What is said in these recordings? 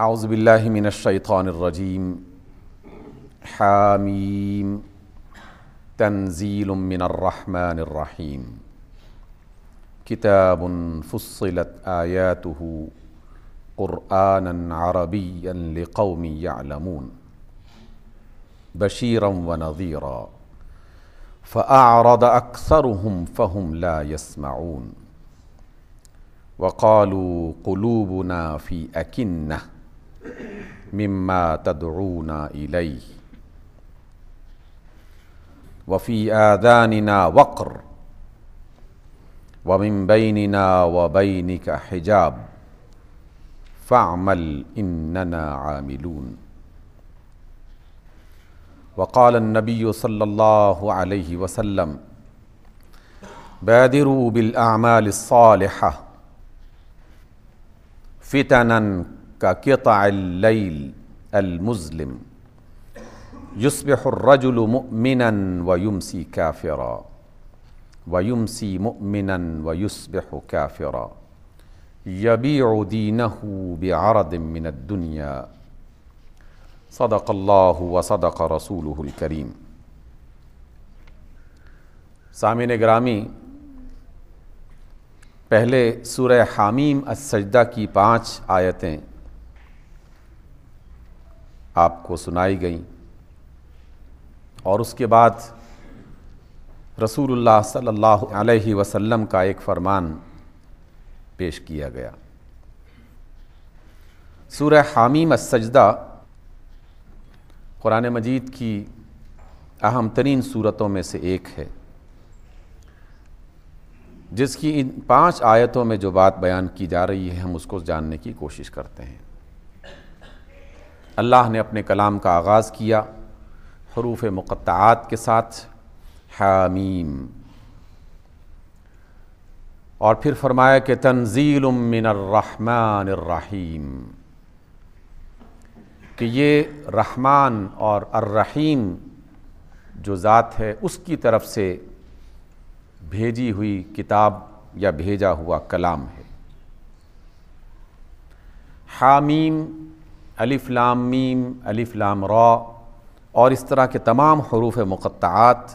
اعوذ باللہ من الشیطان الرجیم حامیم تنزیل من الرحمن الرحیم کتاب فصلت آیاتہ قرآنا عربیا لقوم یعلمون بشیرا ونذیرا فأعرض أكثرهم فهم لا يسمعون وقالوا قلوبنا في أكنة مما تدعونا إليه وفي آذاننا وقر ومن بيننا وبينك حجاب فاعمل إننا عاملون وقال النبي صلى الله عليه وسلم بادروا بالأعمال الصالحة فتنا كقطع الليل المظلم يصبح الرجل مؤمنا ويمسي كافرا ويمسي مؤمنا ويصبح كافرا يبيع دينه بعرض من الدنيا صدق اللہ و صدق رسولہ الکریم۔ سامعین گرامی، پہلے سورہ حامیم السجدہ کی 5 آیتیں آپ کو سنائی گئیں اور اس کے بعد رسول اللہ صلی اللہ علیہ وسلم کا ایک فرمان پیش کیا گیا۔ سورہ حامیم السجدہ قرآن مجید کی اہم ترین صورتوں میں سے ایک ہے، جس کی ان 5 آیتوں میں جو بات بیان کی جا رہی ہے ہم اس کو جاننے کی کوشش کرتے ہیں۔ اللہ نے اپنے کلام کا آغاز کیا حروف مقطعات کے ساتھ حامیم، اور پھر فرمایا کہ تنزیل من الرحمن الرحیم، کہ یہ رحمان اور الرحیم جو ذات ہے اس کی طرف سے بھیجی ہوئی کتاب یا بھیجا ہوا کلام ہے۔ حامیم، الف لام میم، الف لام را اور اس طرح کے تمام حروف مقطعات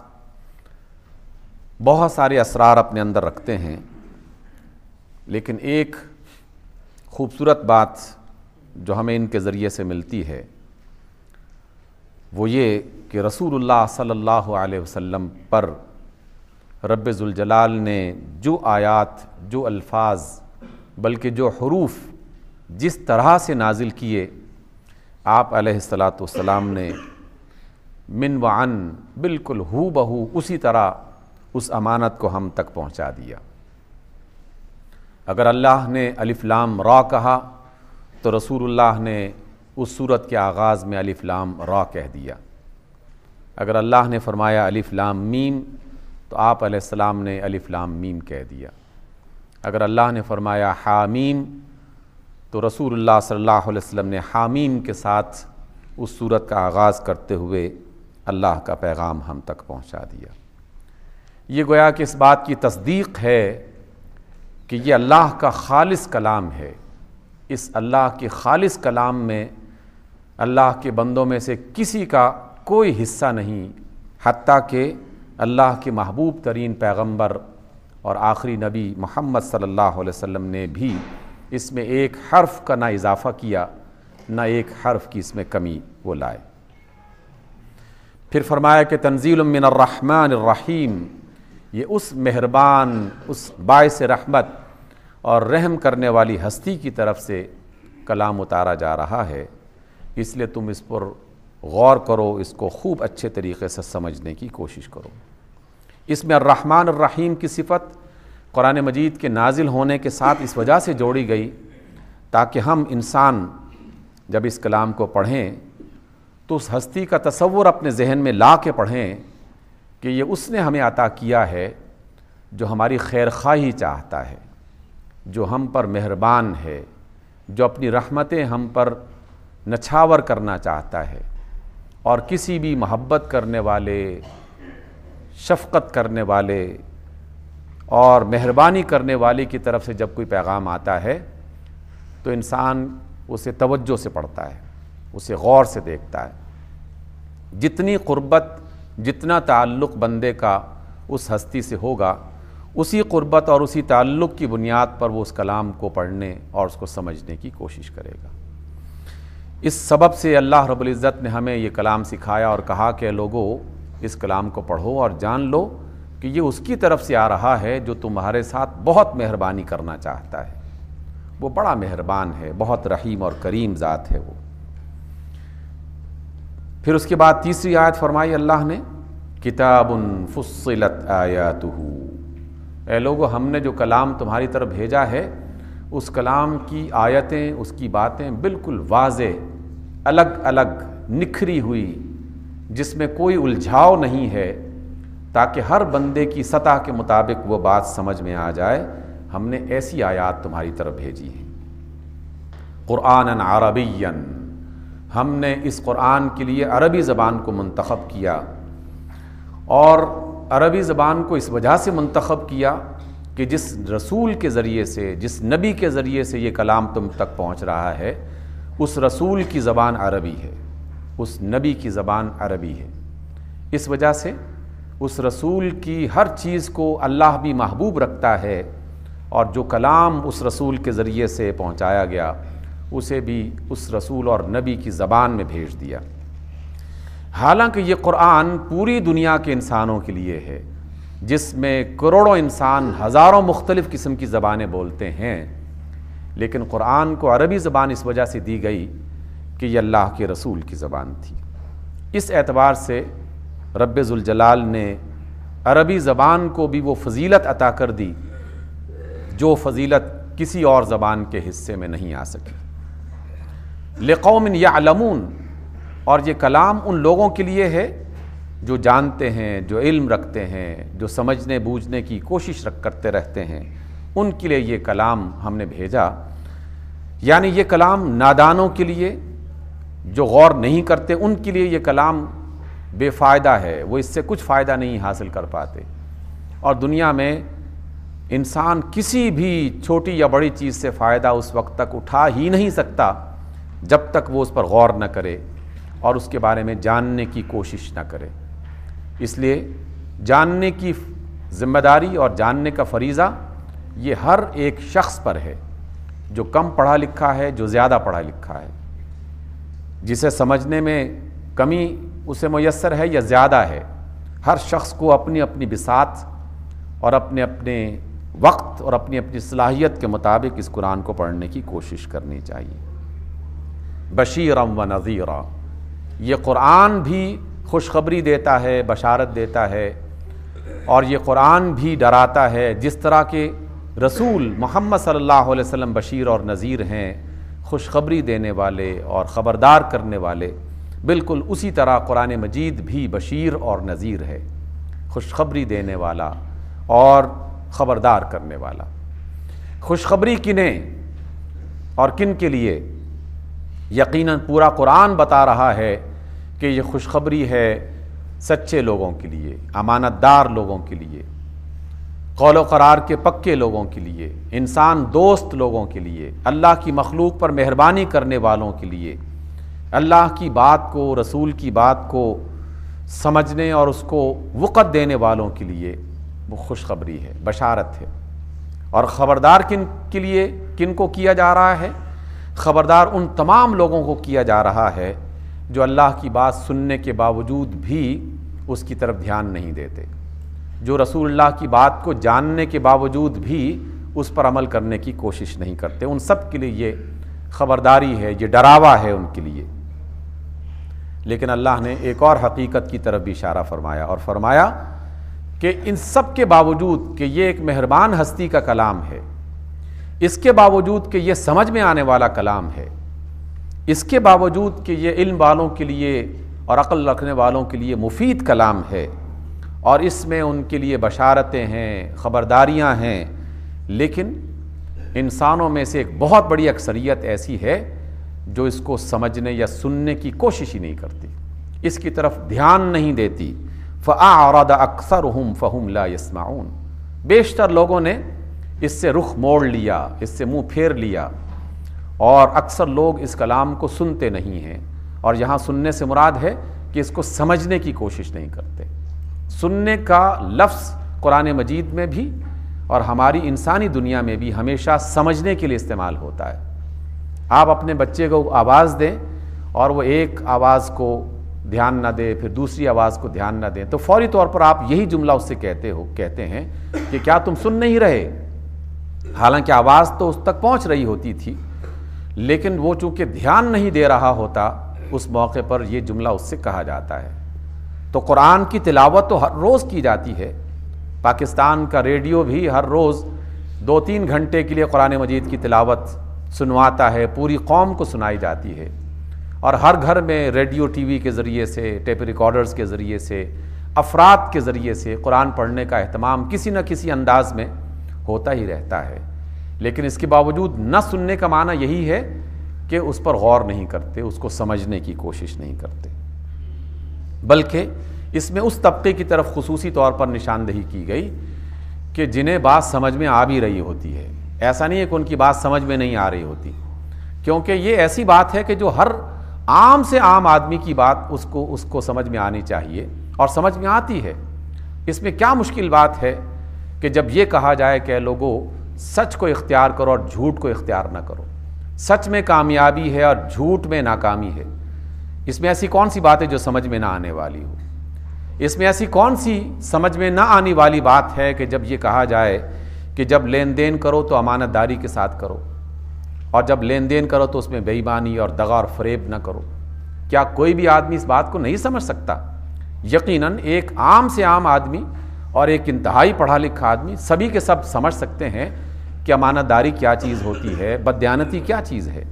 بہت سارے اسرار اپنے اندر رکھتے ہیں، لیکن ایک خوبصورت بات جو ہمیں ان کے ذریعے سے ملتی ہے وہ یہ کہ رسول اللہ صلی اللہ علیہ وسلم پر رب ذوالجلال نے جو آیات، جو الفاظ، بلکہ جو حروف جس طرح سے نازل کیے، آپ علیہ الصلاۃ والسلام نے من وعن بالکل ہو بہو اسی طرح اس امانت کو ہم تک پہنچا دیا۔ اگر اللہ نے الف لام را کہا تو رسول اللہ نے اس سورت کے آغاز میں الف لام را کہہ دیا۔ اگر اللہ نے فرمایا الف لام میم تو آپ علیہ السلام نے الف لام میم کہہ دیا۔ اگر اللہ نے فرمایا حامیم تو رسول اللہ صلی اللہ علیہ وسلم نے حامیم کے ساتھ اس سورت کا آغاز کرتے ہوئے اللہ کا پیغام ہم تک پہنچا دیا۔ یہ گویا کہ اس بات کی تصدیق ہے کہ یہ اللہ کا خالص کلام ہے۔ اس اللہ کے خالص کلام میں اللہ کے بندوں میں سے کسی کا کوئی حصہ نہیں، حتیٰ کہ اللہ کے محبوب ترین پیغمبر اور آخری نبی محمد صلی اللہ علیہ وسلم نے بھی اس میں ایک حرف کا نہ اضافہ کیا، نہ ایک حرف کی اس میں کمی وہ لائے۔ پھر فرمایا کہ تنزیل من الرحمن الرحیم، یہ اس مہربان، اس باعث رحمت اور رحم کرنے والی ہستی کی طرف سے کلام اتارا جا رہا ہے، اس لیے تم اس پر غور کرو، اس کو خوب اچھے طریقے سے سمجھنے کی کوشش کرو۔ اس میں الرحمن الرحیم کی صفت قرآن مجید کے نازل ہونے کے ساتھ اس وجہ سے جوڑی گئی تاکہ ہم انسان جب اس کلام کو پڑھیں تو اس ہستی کا تصور اپنے ذہن میں لا کے پڑھیں کہ یہ اس نے ہمیں عطا کیا ہے جو ہماری خیر خواہی چاہتا ہے، جو ہم پر مہربان ہے، جو اپنی رحمتیں ہم پر نچھاور کرنا چاہتا ہے، اور کسی بھی محبت کرنے والے، شفقت کرنے والے اور مہربانی کرنے والے کی طرف سے جب کوئی پیغام آتا ہے تو انسان اسے توجہ سے پڑھتا ہے، اسے غور سے دیکھتا ہے۔ جتنی قربت، جتنا تعلق بندے کا اس ہستی سے ہوگا، اسی قربت اور اسی تعلق کی بنیاد پر وہ اس کلام کو پڑھنے اور اس کو سمجھنے کی کوشش کرے گا۔ اس سبب سے اللہ رب العزت نے ہمیں یہ کلام سکھایا اور کہا کہ لوگو اس کلام کو پڑھو اور جان لو کہ یہ اس کی طرف سے آ رہا ہے جو تمہارے ساتھ بہت مہربانی کرنا چاہتا ہے۔ وہ بڑا مہربان ہے، بہت رحیم اور کریم ذات ہے وہ۔ پھر اس کے بعد تیسری آیت فرمائی اللہ نے، کتاب فصلت آیاتہ، اے لوگو ہم نے جو کلام تمہاری طرف بھیجا ہے اس کلام کی آیتیں، اس کی باتیں بالکل واضح، الگ الگ نکھری ہوئی، جس میں کوئی الجھاؤ نہیں ہے، تاکہ ہر بندے کی سطح کے مطابق وہ بات سمجھ میں آ جائے۔ ہم نے ایسی آیات تمہاری طرف بھیجی ہیں۔ قرآنًا عربیًا، ہم نے اس قرآن کے لیے عربی زبان کو منتخب کیا، اور عربی زبان کو اس وجہ سے منتخب کیا کہ جس رسول کے ذریعے سے، جس نبی کے ذریعے سے یہ کلام تم تک پہنچ رہا ہے، اس رسول کی زبان عربی ہے، اس نبی کی زبان عربی ہے۔ اس وجہ سے اس رسول کی ہر چیز کو اللہ بھی محبوب رکھتا ہے، اور جو کلام اس رسول کے ذریعے سے پہنچایا گیا اسے بھی اس رسول اور نبی کی زبان میں بھیج دیا۔ حالانکہ یہ قرآن پوری دنیا کے انسانوں کے لیے ہے، جس میں کروڑوں انسان ہزاروں مختلف قسم کی زبانیں بولتے ہیں، لیکن قرآن کو عربی زبان اس وجہ سے دی گئی کہ یہ اللہ کے رسول کی زبان تھی۔ اس اعتبار سے رب ذوالجلال نے عربی زبان کو بھی وہ فضیلت عطا کر دی جو فضیلت کسی اور زبان کے حصے میں نہیں آ سکی۔ لقوم یعلمون، اور یہ کلام ان لوگوں کے لیے ہے جو جانتے ہیں، جو علم رکھتے ہیں، جو سمجھنے بوجھنے کی کوشش کرتے رہتے ہیں، ان کے لیے یہ کلام ہم نے بھیجا۔ یعنی یہ کلام نادانوں کے لیے، جو غور نہیں کرتے، ان کے لیے یہ کلام بے فائدہ ہے، وہ اس سے کچھ فائدہ نہیں حاصل کر پاتے۔ اور دنیا میں انسان کسی بھی چھوٹی یا بڑی چیز سے فائدہ اس وقت تک اٹھا ہی نہیں سکتا جب تک وہ اس پر غور نہ کرے اور اس کے بارے میں جاننے کی کوشش نہ کرے۔ اس لیے جاننے کی ذمہ داری اور جاننے کا فریضہ یہ ہر ایک شخص پر ہے، جو کم پڑھا لکھا ہے، جو زیادہ پڑھا لکھا ہے، جسے سمجھنے میں کمی اسے میسر ہے یا زیادہ ہے۔ ہر شخص کو اپنی اپنی بساط اور اپنے اپنے وقت اور اپنی اپنی صلاحیت کے مطابق اس قرآن کو پڑھنے کی کوشش کرنی چاہیے۔ بشیرا و نذیرا، یہ قرآن بھی خوشخبری دیتا ہے، بشارت دیتا ہے، اور یہ قرآن بھی ڈراتا ہے۔ جس طرح کے رسول محمد صلی اللہ علیہ وسلم بشیر اور نذیر ہیں، خوشخبری دینے والے اور خبردار کرنے والے، بالکل اسی طرح قرآن مجید بھی بشیر اور نذیر ہے، خوشخبری دینے والا اور خبردار کرنے والا۔ خوشخبری کنہیں اور کن کے لیے؟ یقیناً پورا قرآن بتا رہا ہے کہ یہ خوشخبری ہے سچے لوگوں کے لیے، امانت دار لوگوں کے لیے، قول و قرار کے پکے لوگوں کے لیے، انسان دوست لوگوں کے لیے، اللہ کی مخلوق پر مہربانی کرنے والوں کے لیے، اللہ کی بات کو، رسول کی بات کو سمجھنے اور اس کو وقت دینے والوں کے لیے وہ خوشخبری ہے، بشارت ہے۔ اور خبردار کن کے لیے، کن کو کیا جا رہا ہے؟ خبردار ان تمام لوگوں کو کیا جا رہا ہے جو اللہ کی بات سننے کے باوجود بھی اس کی طرف دھیان نہیں دیتے، جو رسول اللہ کی بات کو جاننے کے باوجود بھی اس پر عمل کرنے کی کوشش نہیں کرتے۔ ان سب کے لیے یہ خبرداری ہے، یہ ڈراوا ہے ان کے لیے۔ لیکن اللہ نے ایک اور حقیقت کی طرف بھی اشارہ فرمایا، اور فرمایا کہ ان سب کے باوجود کہ یہ ایک مہربان ہستی کا کلام ہے، اس کے باوجود کہ یہ سمجھ میں آنے والا کلام ہے، اس کے باوجود کہ یہ علم والوں کے لیے اور عقل رکھنے والوں کے لیے مفید کلام ہے، اور اس میں ان کے لیے بشارتیں ہیں، خبرداریاں ہیں، لیکن انسانوں میں سے ایک بہت بڑی اکثریت ایسی ہے جو اس کو سمجھنے یا سننے کی کوشش ہی نہیں کرتی، اس کی طرف دھیان نہیں دیتی۔ فَأَعْرَضَ أَكْثَرُهُمْ فَهُمْ لَا يَسْمَعُونَ، بیشتر لوگوں نے اس سے رخ موڑ لیا، اس سے منہ پھیر لیا، اور اکثر لوگ اس کلام کو سنتے نہیں ہیں، اور یہاں سننے سے مراد ہے کہ اس کو سمجھنے کی کوشش نہیں کرتے۔ سننے کا لفظ قرآن مجید میں بھی اور ہماری انسانی دنیا میں بھی ہمیشہ سمجھنے کے لیے استعمال ہوتا ہے۔ آپ اپنے بچے کو آواز دیں اور وہ ایک آواز کو دھیان نہ دے، پھر دوسری آواز کو دھیان نہ دیں، تو فوری طور پر آپ یہی جملہ اس سے کہتے ہیں کہ کیا تم سن نہیں رہے؟ حالانکہ آواز تو اس تک پہنچ رہی ہوتی تھی، لیکن وہ چونکہ دھیان نہیں دے رہا ہوتا، اس موقع پر یہ جملہ اس سے کہا جاتا ہے۔ تو قرآن کی تلاوت تو ہر روز کی جاتی ہے۔ پاکستان کا ریڈیو بھی ہر روز 2-3 گھنٹے کے لیے قرآن مجید کی تلاوت سنواتا ہے، پوری قوم کو سنائی جاتی ہے، اور ہر گھر میں ریڈیو ٹی وی کے ذریعے سے، ٹیپ ریکارڈرز کے ذریعے سے، افراد کے ذریعے سے قرآن پڑھنے کا اہتمام کسی نہ کسی انداز میں ہوتا ہی رہتا ہے۔ لیکن اس کے باوجود نہ سننے کا معنی یہی ہے کہ اس پر غور نہیں کرتے، اس کو سمجھنے کی کوشش نہیں کرتے، بلکہ اس میں اس طبقے کی طرف خصوصی طور پر نشاندہی کی گئی کہ جنہیں بات سمجھ میں آ بھی رہی ہوتی ہے۔ ایسا نہیں ہے کہ ان کی بات سمجھ میں نہیں آ رہی ہوتی، کیونکہ یہ ایسی بات ہے کہ جو ہر عام سے عام آدمی کی بات اس کو سمجھ میں آنی چاہیے، اور سمجھ میں آتی ہے۔ اس میں کیا مشکل بات ہے کہ جب یہ کہا جائے کہ لوگوں سچ کو اختیار کرو اور جھوٹ کو اختیار نہ کرو، سچ میں کامیابی ہے اور جھوٹ میں ناکامی ہے۔ اس میں ایسی کون سی بات ہے جو سمجھ میں نہ آنے والی ہو؟ اس میں ایسی کون سی سمجھ میں نہ آنے والی بات ہے کہ جب یہ کہا جائے کہ جب لین دین کرو تو امانت داری کے ساتھ کرو، اور جب لین دین کرو تو اس میں بے ایمانی اور دغا اور فریب نہ کرو؟ کیا کوئی بھی آدمی اس بات کو نہیں سمجھ سکتا؟ یقیناً ایک عام سے عام آدمی اور ایک انتہائی پڑھا لکھا آدمی سبھی کے سب سمجھ سکتے ہیں کہ امانت داری کیا چیز ہوتی ہے، بددیانتی کیا چیز ہے،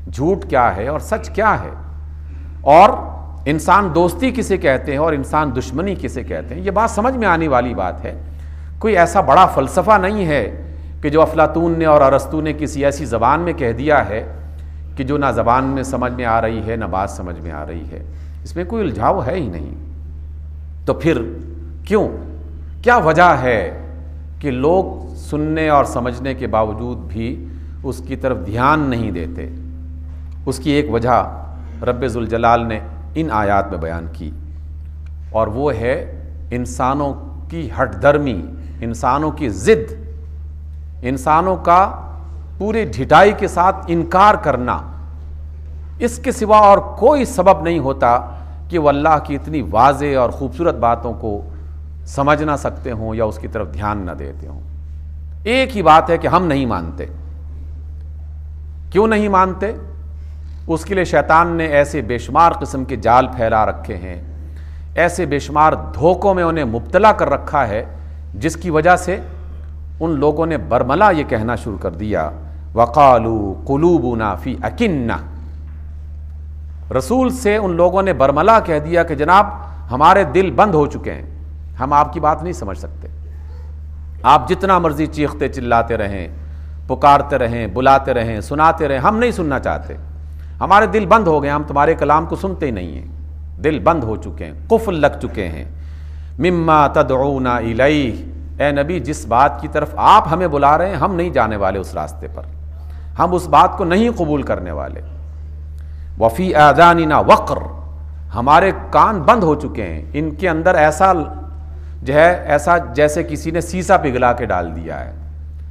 جھوٹ کیا ہے اور سچ کیا ہے، اور انسان دوستی کسے کہتے ہیں اور انسان دشمنی کسے کہتے ہیں۔ یہ بات سمجھ میں آنے والی بات ہے۔ کوئی ایسا بڑا فلسفہ نہیں ہے کہ جو افلاطون نے اور ارسطو نے کسی ایسی زبان میں کہہ دیا ہے کہ جو نہ زبان میں سمجھ میں آ رہی ہے نہ بات سمجھ میں آ رہی ہے۔ اس میں کوئی الجھاؤ ہے ہی نہیں۔ تو پھر کیوں؟ کیا وجہ ہے کہ لوگ سننے اور سمجھنے کے باوجود بھی اس کی طرف دھیان نہیں دیتے؟ اس کی ایک وجہ رب ذوالجلال نے ان آیات میں بیان کی، اور وہ ہے انسانوں کی ہٹ درمی، انسانوں کی ضد، انسانوں کا پورے ڈھٹائی کے ساتھ انکار کرنا۔ اس کے سوا اور کوئی سبب نہیں ہوتا کہ وہ اللہ کی اتنی واضح اور خوبصورت باتوں کو سمجھ نہ سکتے ہوں یا اس کی طرف دھیان نہ دیتے ہوں۔ ایک ہی بات ہے کہ ہم نہیں مانتے۔ کیوں نہیں مانتے؟ اس کے لیے شیطان نے ایسے بے شمار قسم کے جال پھیلا رکھے ہیں، ایسے بے شمار دھوکوں میں انہیں مبتلا کر رکھا ہے، جس کی وجہ سے ان لوگوں نے برملا یہ کہنا شروع کر دیا، وَقَالُوا قُلُوبُنَا فِي أَكِنَّةٍ۔ رسول سے ان لوگوں نے برملا کہہ دیا کہ جناب ہمارے دل بند ہو چکے ہیں، ہم آپ کی بات نہیں سمجھ سکتے۔ آپ جتنا مرضی چیختے چلاتے رہیں، پکارتے رہیں، بلاتے رہیں، سناتے رہیں، ہم نہیں سننا چاہتے، ہمارے دل بند ہو گئے، ہم تمہارے کلام کو سنتے ہی نہیں ہیں، دل بند ہو چکے ہیں، قفل لگ چکے ہیں۔ مما تدعونا الیہ، اے نبی جس بات کی طرف آپ ہمیں بلا رہے ہیں ہم نہیں جانے والے اس راستے پر، ہم اس بات کو نہیں قبول کرنے والے۔ وفی آذاننا وقر، ہمارے کان بند ہو چکے ہیں، ان کے اندر ایسا ایسا جیسے کسی نے سیسا پگھلا کے ڈال دیا ہے،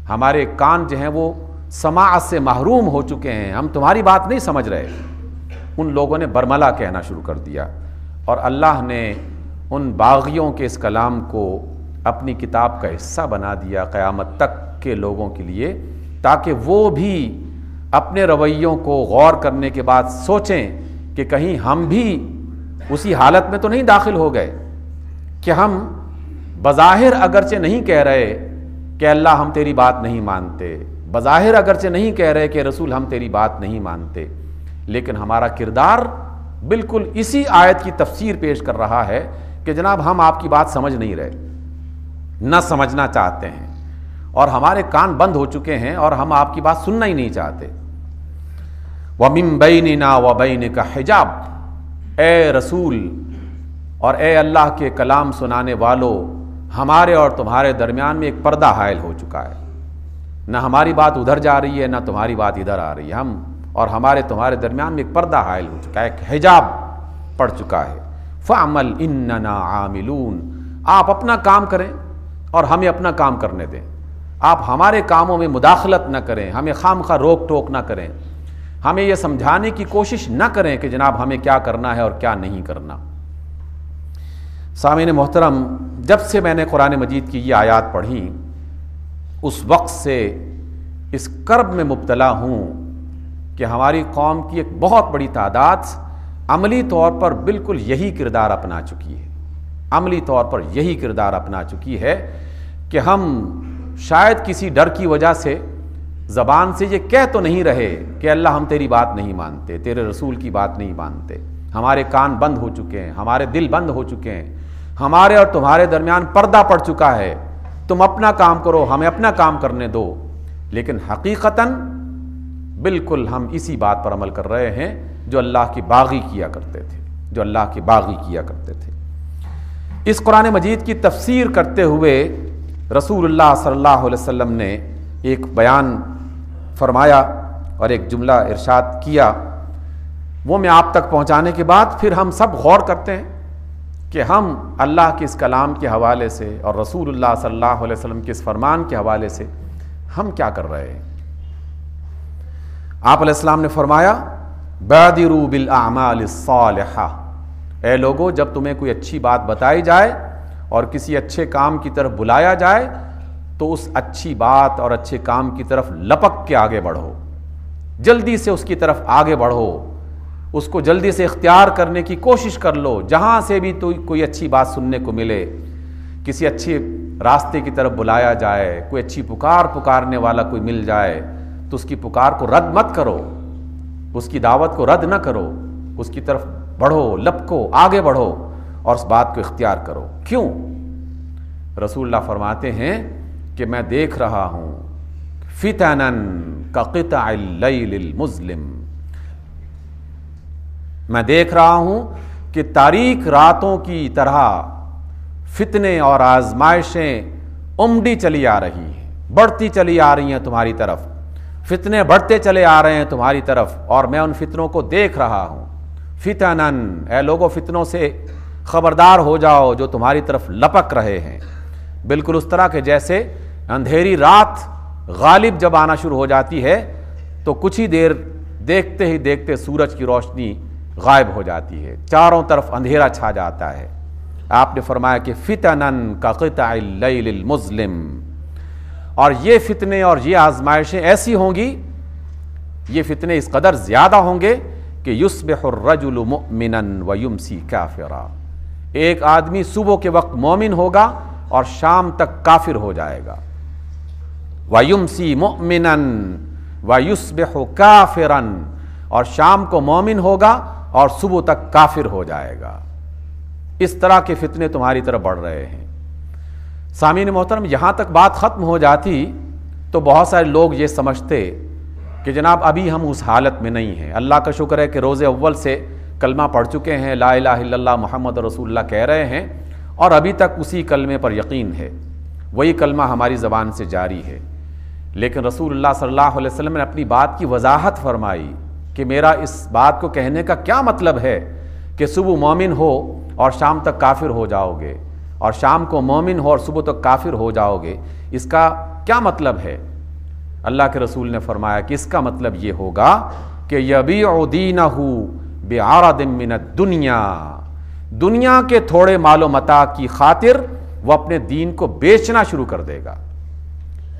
ہمارے کان جو ہیں وہ سماعت سے محروم ہو چکے ہیں، ہم تمہاری بات نہیں سمجھ رہے۔ ان لوگوں نے برملا کہنا شروع کر دیا، اور اللہ نے ان باغیوں کے اس کلام کو اپنی کتاب کا حصہ بنا دیا قیامت تک کے لوگوں کے لیے، تاکہ وہ بھی اپنے رویوں کو غور کرنے کے بعد سوچیں کہ کہیں ہم بھی اسی حالت میں تو نہیں داخل ہو گئے کہ ہم بظاہر اگرچہ نہیں کہہ رہے کہ اللہ ہم تیری بات نہیں مانتے، بظاہر اگرچہ نہیں کہہ رہے کہ رسول ہم تیری بات نہیں مانتے، لیکن ہمارا کردار بالکل اسی آیت کی تفسیر پیش کر رہا ہے کہ جناب ہم آپ کی بات سمجھ نہیں رہے، نہ سمجھنا چاہتے ہیں، اور ہمارے کان بند ہو چکے ہیں اور ہم آپ کی بات سننا ہی نہیں چاہتے۔ وَمِن بَيْنِنَا وَبَيْنِكَ حِجَابٌ، اے رسول اور اے اللہ کے کلام سنانے والو، ہمارے اور تمہارے درمیان میں ایک پردہ حائل ہو چکا ہے، نہ ہماری بات ادھر جا رہی ہے نہ تمہاری بات ادھر آ رہی ہے، ہم اور ہمارے تمہارے درمیان میں ایک پردہ حائل ہو چکا ہے، ایک حجاب پڑ چکا ہے۔ فَعْمَلْ إِنَّنَا عَامِلُونَ، آپ اپنا کام کریں اور ہمیں اپنا کام کرنے دیں، آپ ہمارے کاموں میں مداخلت نہ کریں، ہمیں خامخواہ روک ٹوک نہ کریں، ہمیں یہ سمجھانے کی کوشش نہ کریں کہ جناب ہمیں کیا کرنا ہے اور کیا نہیں کرنا۔ سامعین محترم، جب سے میں نے قرآن مجید کی یہ آیات پڑھی اس وقت سے اس کرب میں مبتلا ہوں کہ ہماری قوم کی ایک بہت بڑی تعداد عملی طور پر بالکل یہی کردار اپنا چکی ہے، عملی طور پر یہی کردار اپنا چکی ہے کہ ہم شاید کسی ڈر کی وجہ سے زبان سے یہ کہہ تو نہیں رہے کہ اللہ ہم تیری بات نہیں مانتے، تیرے رسول کی بات نہیں مانتے، ہمارے کان بند ہو چکے ہیں، ہمارے دل بند ہو چکے ہیں، ہمارے اور تمہارے درمیان پردہ پڑ چکا ہے، تم اپنا کام کرو، ہمیں اپنا کام کرنے دو۔ لیکن حقیقتاً بالکل ہم اسی بات پر عمل کر رہے ہیں جو اللہ کی باغی کیا کرتے تھے، جو اللہ کی باغی کیا کرتے تھے۔ اس قرآن مجید کی تفسیر کرتے ہوئے رسول اللہ صلی اللہ علیہ وسلم نے ایک بیان فرمایا اور ایک جملہ ارشاد کیا، وہ میں آپ تک پہنچانے کے بعد پھر ہم سب غور کرتے ہیں کہ ہم اللہ کے اس کلام کے حوالے سے اور رسول اللہ صلی اللہ علیہ وسلم کے اس فرمان کے حوالے سے ہم کیا کر رہے ہیں۔ آپ علیہ السلام نے فرمایا بادروا بالاعمال الصالحہ، اے لوگو جب تمہیں کوئی اچھی بات بتائی جائے اور کسی اچھے کام کی طرف بلایا جائے تو اس اچھی بات اور اچھے کام کی طرف لپک کے آگے بڑھو، جلدی سے اس کی طرف آگے بڑھو، اس کو جلدی سے اختیار کرنے کی کوشش کر لو۔ جہاں سے بھی تو کوئی اچھی بات سننے کو ملے، کسی اچھے راستے کی طرف بلایا جائے، کوئی اچھی پکارنے والا کوئی مل جائے تو اس کی پکار کو رد مت کرو، اس کی دعوت کو رد نہ کرو، اس کی طرف بڑھو، لپکو، آگے بڑھو اور اس بات کو اختیار کرو۔ کیوں؟ رسول اللہ فرماتے ہیں کہ میں دیکھ رہا ہوں فتنن کقطع اللیل المظلم، میں دیکھ رہا ہوں کہ تاریک راتوں کی طرح فتنے اور آزمائشیں امڈی چلی آ رہی ہیں، بڑھتی چلی آ رہی ہیں تمہاری طرف، فتنے بڑھتے چلے آ رہے ہیں تمہاری طرف اور میں ان فتنوں کو دیکھ رہا ہوں۔ فتنن، اے لوگوں فتنوں سے خبردار ہو جاؤ جو تمہاری طرف لپک رہے ہیں، بالکل اس طرح کہ جیسے اندھیری رات غالب جب آنا شروع ہو جاتی ہے تو کچھ ہی دیر دیکھتے ہی دیکھتے سورج کی روشنی غائب ہو جاتی ہے، چاروں طرف اندھیرا چھا جاتا ہے۔ آپ نے فرمایا کہ فتنن کقطع اللیل المظلم، اور یہ فتنے اور یہ آزمائشیں ایسی ہوں گی، یہ فتنے اس قدر زیادہ ہوں گے کہ یصبح الرجل مؤمنا ویمسی کافرا، ایک آدمی صبح کے وقت مومن ہوگا اور شام تک کافر ہو جائے گا، ویمسی مؤمنا ویصبح کافرا، اور شام کو مومن ہوگا اور صبح تک کافر ہو جائے گا۔ اس طرح کے فتنے تمہاری طرف بڑھ رہے ہیں۔ سامعین محترم، یہاں تک بات ختم ہو جاتی تو بہت سارے لوگ یہ سمجھتے کہ جناب ابھی ہم اس حالت میں نہیں ہیں، اللہ کا شکر ہے کہ روز اول سے کلمہ پڑھ چکے ہیں، لا الہ الا اللہ محمد رسول اللہ کہہ رہے ہیں اور ابھی تک اسی کلمے پر یقین ہے، وہی کلمہ ہماری زبان سے جاری ہے۔ لیکن رسول اللہ صلی اللہ علیہ وسلم نے اپنی بات کی وضاحت فرمائی کہ میرا اس بات کو کہنے کا کیا مطلب ہے کہ صبح مومن ہو اور شام تک کافر ہو جاؤ گے، اور شام کو مومن ہو اور صبح تک کافر ہو جاؤ گے، اس کا کیا مطلب ہے؟ اللہ کے رسول نے فرمایا کہ اس کا مطلب یہ ہوگا کہ یبیع دینہ بعرض من الدنیا، دنیا کے تھوڑے مال و متاع کی خاطر وہ اپنے دین کو بیچنا شروع کر دے گا۔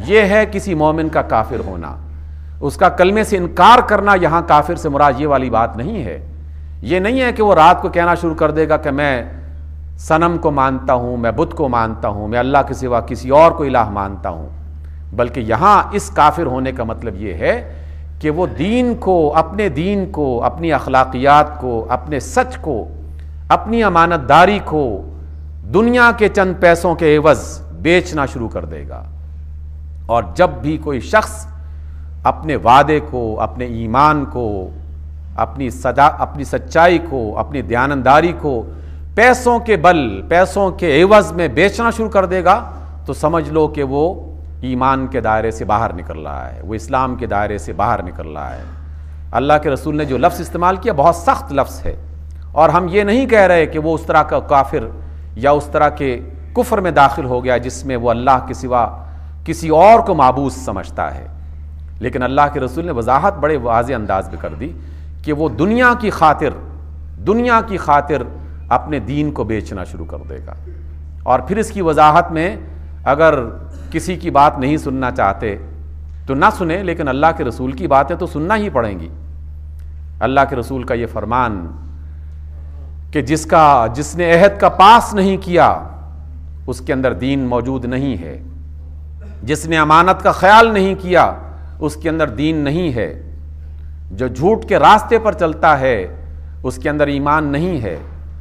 یہ ہے کسی مومن کا کافر ہونا، اس کا کلمے سے انکار کرنا۔ یہاں کافر سے مراد یہ والی بات نہیں ہے، یہ نہیں ہے کہ وہ رات کو کہنا شروع کر دے گا کہ میں صنم کو مانتا ہوں، میں بت کو مانتا ہوں، میں اللہ کے سوا کسی اور کو الہ مانتا ہوں، بلکہ یہاں اس کافر ہونے کا مطلب یہ ہے کہ وہ دین کو، اپنی اخلاقیات کو، اپنے سچ کو، اپنی امانت داری کو دنیا کے چند پیسوں کے عوض بیچنا شروع کر دے گا۔ اور جب بھی کوئی شخص اپنے وعدے کو، اپنے ایمان کو، اپنی سچائی کو، اپنی دیانتداری کو پیسوں کے بل، پیسوں کے عوض میں بیچنا شروع کر دے گا تو سمجھ لو کہ وہ ایمان کے دائرے سے باہر نکل رہا ہے، وہ اسلام کے دائرے سے باہر نکل رہا ہے۔ اللہ کے رسول نے جو لفظ استعمال کیا بہت سخت لفظ ہے، اور ہم یہ نہیں کہہ رہے کہ وہ اس طرح کا کافر یا اس طرح کے کفر میں داخل ہو گیا جس میں وہ اللہ کے سوا کسی اور کو معبود سمجھتا ہے، لیکن اللہ کے رسول نے وضاحت بڑے واضح انداز میں کر دی کہ وہ دنیا کی خاطر اپنے دین کو بیچنا شروع کر دے گا۔ اور پھر اس کی وضاحت میں اگر کسی کی بات نہیں سننا چاہتے تو نہ سنیں، لیکن اللہ کے رسول کی باتیں تو سننا ہی پڑیں گی۔ اللہ کے رسول کا یہ فرمان کہ جس نے عہد کا پاس نہیں کیا اس کے اندر دین موجود نہیں ہے، جس نے امانت کا خیال نہیں کیا اس کے اندر دین نہیں ہے، جو جھوٹ کے راستے پر چلتا ہے اس کے اندر ایمان نہیں ہے،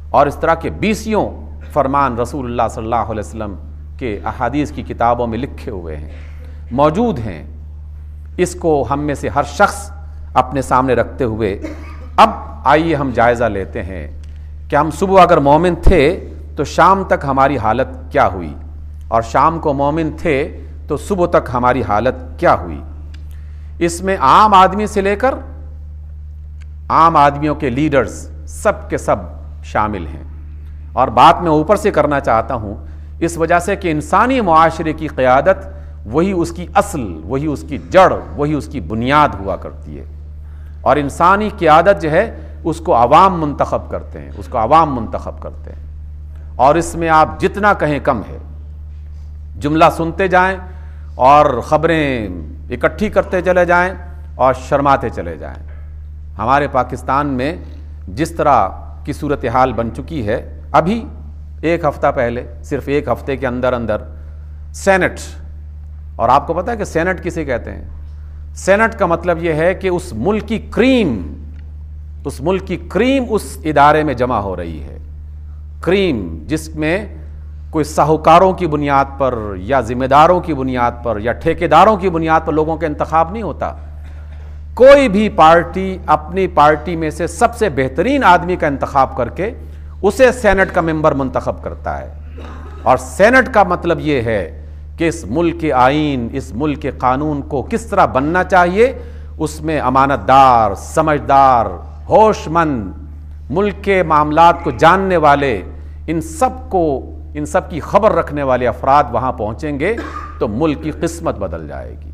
اور اس طرح کے 20 فرمان رسول اللہ صلی اللہ علیہ وسلم کے احادیث کی کتابوں میں لکھے ہوئے ہیں، موجود ہیں۔ اس کو ہم میں سے ہر شخص اپنے سامنے رکھتے ہوئے اب آئیے ہم جائزہ لیتے ہیں کہ ہم صبح اگر مومن تھے تو شام تک ہماری حالت کیا ہوئی، اور شام کو مومن تھے تو صبح تک ہماری حالت کیا ہوئی۔ اس میں عام آدمی سے لے کر عام آدمیوں کے لیڈرز سب کے سب شامل ہیں، اور بات میں اوپر سے کرنا چاہتا ہوں اس وجہ سے کہ انسانی معاشرے کی قیادت وہی اس کی اصل، وہی اس کی جڑ، وہی اس کی بنیاد ہوا کرتی ہے، اور انسانی قیادت جو ہے اس کو عوام منتخب کرتے ہیں، اور اس میں آپ جتنا کہیں کم ہے۔ جملہ سنتے جائیں اور خبریں اکٹھی کرتے چلے جائیں اور شرماتے چلے جائیں۔ ہمارے پاکستان میں جس طرح کی صورتحال بن چکی ہے، ابھی ایک ہفتہ پہلے، صرف ایک ہفتے کے اندر سینٹ، اور آپ کو پتہ ہے کہ سینٹ کسے کہتے ہیں؟ سینٹ کا مطلب یہ ہے کہ اس ملک کی کریم اس ادارے میں جمع ہو رہی ہے، کریم جس میں کوئی ساہوکاروں کی بنیاد پر یا ذمہ داروں کی بنیاد پر یا ٹھیکیداروں کی بنیاد پر لوگوں کا انتخاب نہیں ہوتا۔ کوئی بھی پارٹی اپنی پارٹی میں سے سب سے بہترین آدمی کا انتخاب کر کے اسے سینٹ کا ممبر منتخب کرتا ہے، اور سینٹ کا مطلب یہ ہے کہ اس ملک کے آئین، اس ملک کے قانون کو کس طرح بننا چاہیے، اس میں امانت دار، سمجھدار، ہوش مند، ملک کے معاملات کو جاننے والے، ان سب کی خبر رکھنے والے افراد وہاں پہنچیں گے تو ملک کی قسمت بدل جائے گی۔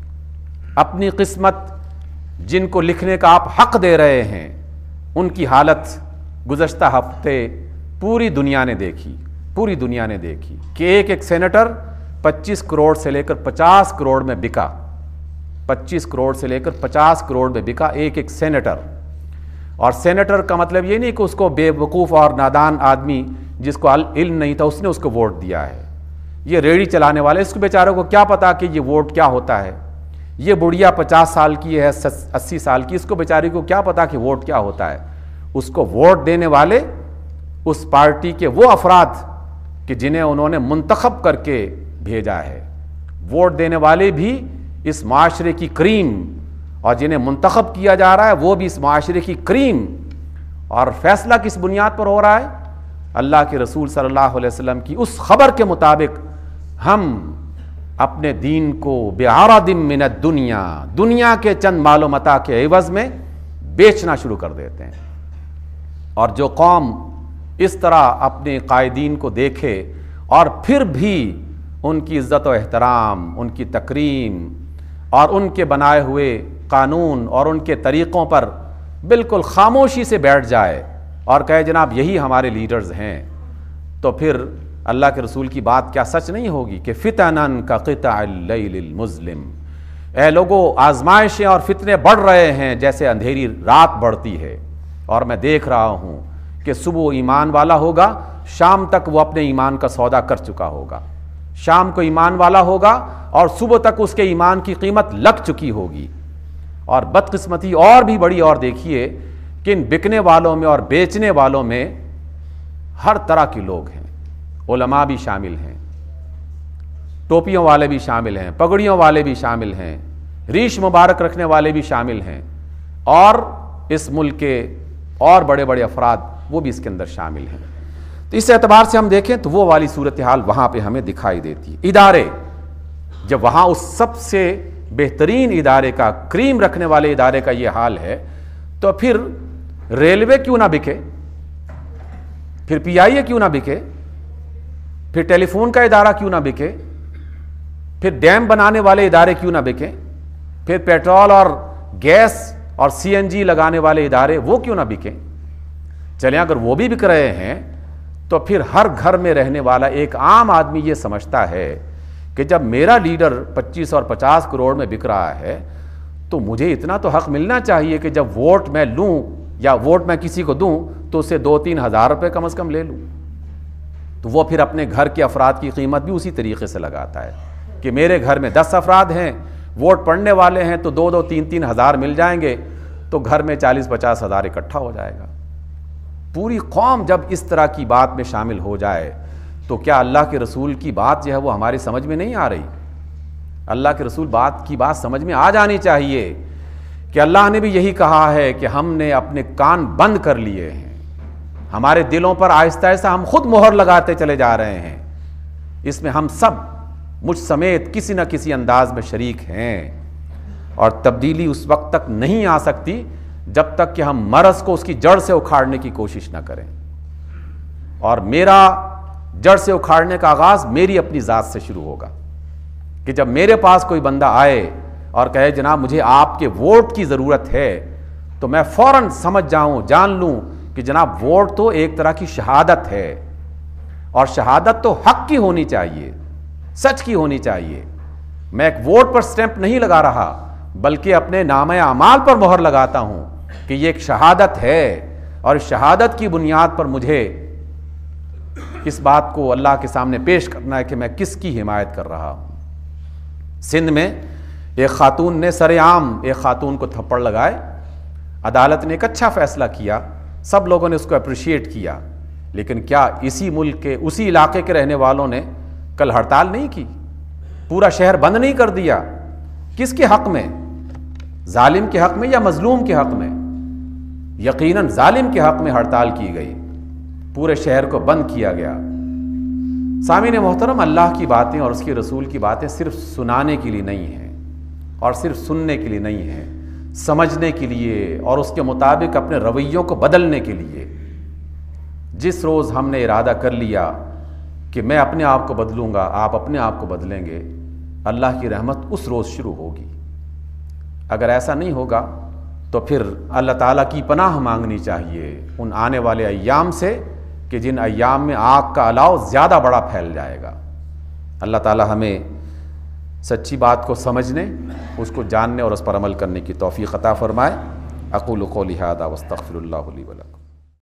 اپنی قسمت جن کو لکھنے کا آپ حق دے رہے ہیں ان کی حالت گزشتہ ہفتے پوری دنیا نے دیکھی کہ ایک سینیٹر 25 کروڑ سے لے کر 50 کروڑ میں بکا، 25 کروڑ سے لے کر 50 کروڑ میں بکا ایک سینیٹر۔ اور سینیٹر کا مطلب یہ نہیں کہ اس کو بے وقوف اور نادان آدمی جس کو علم نہیں تھا اس نے اس کو ووٹ دیا ہے۔ یہ ریڑھی چلانے والے، اس کو بیچاروں کو کیا پتا کہ یہ ووٹ کیا ہوتا ہے۔ یہ بڑھیا 50 سال کی ہے، 80 سال کی، اس کو بیچاری کو کیا پتا کہ ووٹ کیا ہوتا ہے۔ اس کو ووٹ دینے والے اس پارٹی کے وہ افراد کہ جنہیں انہوں نے منتخب کر کے بھیجا ہے، ووٹ دینے والے بھی اس معاشرے کی کریم، اور جنہیں منتخب کیا جا رہا ہے وہ بھی اس معاشرے کی کریم۔ اور فیصلہ کس بنیاد پر ہو رہا ہے؟ اللہ کے رسول صلی اللہ علیہ وسلم کی اس خبر کے مطابق ہم اپنے دین کو بعرض من الدنیا، دنیا کے چند مال و متاع کے عوض میں بیچنا شروع کر دیتے ہیں۔ اور جو قوم اس طرح اپنے قائدین کو دیکھے اور پھر بھی ان کی عزت و احترام، ان کی تکریم اور ان کے بنائے ہوئے قانون اور ان کے طریقوں پر بالکل خاموشی سے بیٹھ جائے اور کہے جناب یہی ہمارے لیڈرز ہیں، تو پھر اللہ کے رسول کی بات کیا سچ نہیں ہوگی کہ فتنن کا قطع اللیل المظلم، اے لوگو آزمائشیں اور فتنے بڑھ رہے ہیں جیسے اندھیری رات بڑھتی ہے، اور میں دیکھ رہا ہوں کہ صبح ایمان والا ہوگا، شام تک وہ اپنے ایمان کا سودا کر چکا ہوگا، شام کو ایمان والا ہوگا اور صبح تک اس کے ایمان کی قیمت لگ چکی ہوگی۔ اور بدقسمتی اور بھی بڑی اور دیکھیے کہ ان بکنے والوں میں اور بیچنے والوں میں ہر طرح کے لوگ ہیں، علماء بھی شامل ہیں، ٹوپیوں والے بھی شامل ہیں، پگڑیوں والے بھی شامل ہیں، ریش مبارک رکھنے والے بھی شامل ہیں، اور اس ملک کے اور بڑے بڑے افراد وہ بھی اس کے اندر شامل ہیں۔ تو اس اعتبار سے ہم دیکھیں تو وہ والی صورتحال وہاں پہ ہمیں دکھائی دیتی ہے۔ ادارے جب وہاں اس سب سے بہترین ادارے کا، کریم رکھنے والے ادارے کا یہ حال ہے، تو پھر ریلوے کیوں نہ بکے، پھر پی آئی اے کیوں نہ بکے، پھر ٹیلی فون کا ادارہ کیوں نہ بکے، پھر ڈیم بنانے والے ادارے کیوں نہ بکیں، پھر پیٹرول اور گیس اور سی این جی لگانے والے ادارے وہ کیوں نہ بکیں؟ چلیں اگر وہ بھی بک رہے ہیں تو پھر ہر گھر میں رہنے والا ایک عام آدمی یہ سمجھتا ہے کہ جب میرا لیڈر 25 اور 50 کروڑ میں بک رہا ہے تو مجھے اتنا تو حق ملنا چاہیے کہ جب ووٹ میں لوں یا ووٹ میں کسی کو دوں تو اسے 2-3 ہزار روپے کم از کم لے لوں. تو وہ پھر اپنے گھر کے افراد کی قیمت بھی اسی طریقے سے لگاتا ہے کہ میرے گھر میں 10 افراد ہیں، ووٹ پڑنے والے ہیں تو 2-3 ہزار مل جائیں گے تو گھر میں 40-50 ہزار اکٹھا ہو جائے گا. پوری قوم جب اس طرح کی بات میں شامل ہو جائے تو کیا اللہ کے رسول کی بات جو ہے وہ ہماری سمجھ میں نہیں آ رہی؟ اللہ کے رسول کی بات سمجھ میں آ جانی چاہیے کہ اللہ نے بھی یہی کہا ہے کہ ہم نے اپنے کان بند کر لیے ہیں، ہمارے دلوں پر آہستہ آہستہ ہم خود مہر لگاتے چلے جا رہے ہیں. اس میں ہم سب مجھ سمیت کسی نہ کسی انداز میں شریک ہیں، اور تبدیلی اس وقت تک نہیں آ سکتی جب تک کہ ہم مرض کو اس کی جڑ سے اکھاڑنے کی کوشش نہ کریں. اور میرا جڑ سے اکھاڑنے کا آغاز میری اپنی ذات سے شروع ہوگا کہ جب میرے پاس کوئی بندہ آئے اور کہے جناب مجھے آپ کے ووٹ کی ضرورت ہے تو میں فوراً سمجھ جاؤں، جان لوں کہ جناب ووٹ تو ایک طرح کی شہادت ہے، اور شہادت تو حق کی ہونی چاہیے، سچ کی ہونی چاہیے. میں ایک ووٹ پر سٹیمپ نہیں لگا رہا بلکہ اپنے نامہ اعمال پر مہر لگاتا ہوں کہ یہ ایک شہادت ہے، اور اس شہادت کی بنیاد پر مجھے اس بات کو اللہ کے سامنے پیش کرنا ہے کہ میں کس کی حمایت کر رہا ہوں. سندھ میں ایک خاتون نے سر عام ایک خاتون کو تھپڑ لگائے، عدالت نے ایک اچھا فیصلہ کیا، سب لوگوں نے اس کو اپریشیٹ کیا، لیکن کیا اسی ملک کے اسی علاقے کے رہنے والوں نے کل ہڑتال نہیں کی، پورا شہر بند نہیں کر دیا؟ کس کے حق میں؟ ظالم کے حق میں یا مظلوم کے حق میں؟ یقیناً ظالم کے حق میں ہڑتال کی گئی، پورے شہر کو بند کیا گیا. سامعین محترم، اللہ کی باتیں اور اس کے رسول کی باتیں صرف سنانے کے لیے نہیں ہیں اور صرف سننے کے لیے نہیں ہیں، سمجھنے کے لیے اور اس کے مطابق اپنے رویوں کو بدلنے کے لیے. جس روز ہم نے ارادہ کر لیا کہ میں اپنے آپ کو بدلوں گا، آپ اپنے آپ کو بدلیں گے، اللہ کی رحمت اس روز شروع ہوگی. اگر ایسا نہیں ہوگا تو پھر اللہ تعالیٰ کی پناہ مانگنی چاہیے ان آنے والے ایام سے کہ جن ایام میں آگ کا الاؤ زیادہ بڑا پھیل جائے گا. اللہ تعالیٰ ہمیں سچی بات کو سمجھنے، اس کو جاننے اور اس پر عمل کرنے کی توفیق عطا فرمائے. اقول قولی ھذا واستغفر اللہ لی ولکم.